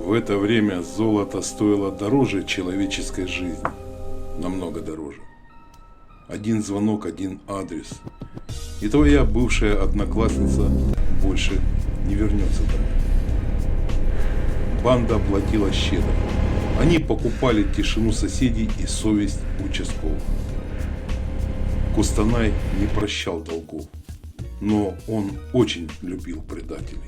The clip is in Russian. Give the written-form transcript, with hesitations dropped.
В это время золото стоило дороже человеческой жизни. Намного дороже. Один звонок, один адрес. И твоя бывшая одноклассница больше не вернется домой. Банда платила щедро. Они покупали тишину соседей и совесть участковых. Кустанай не прощал долгов, но он очень любил предателей.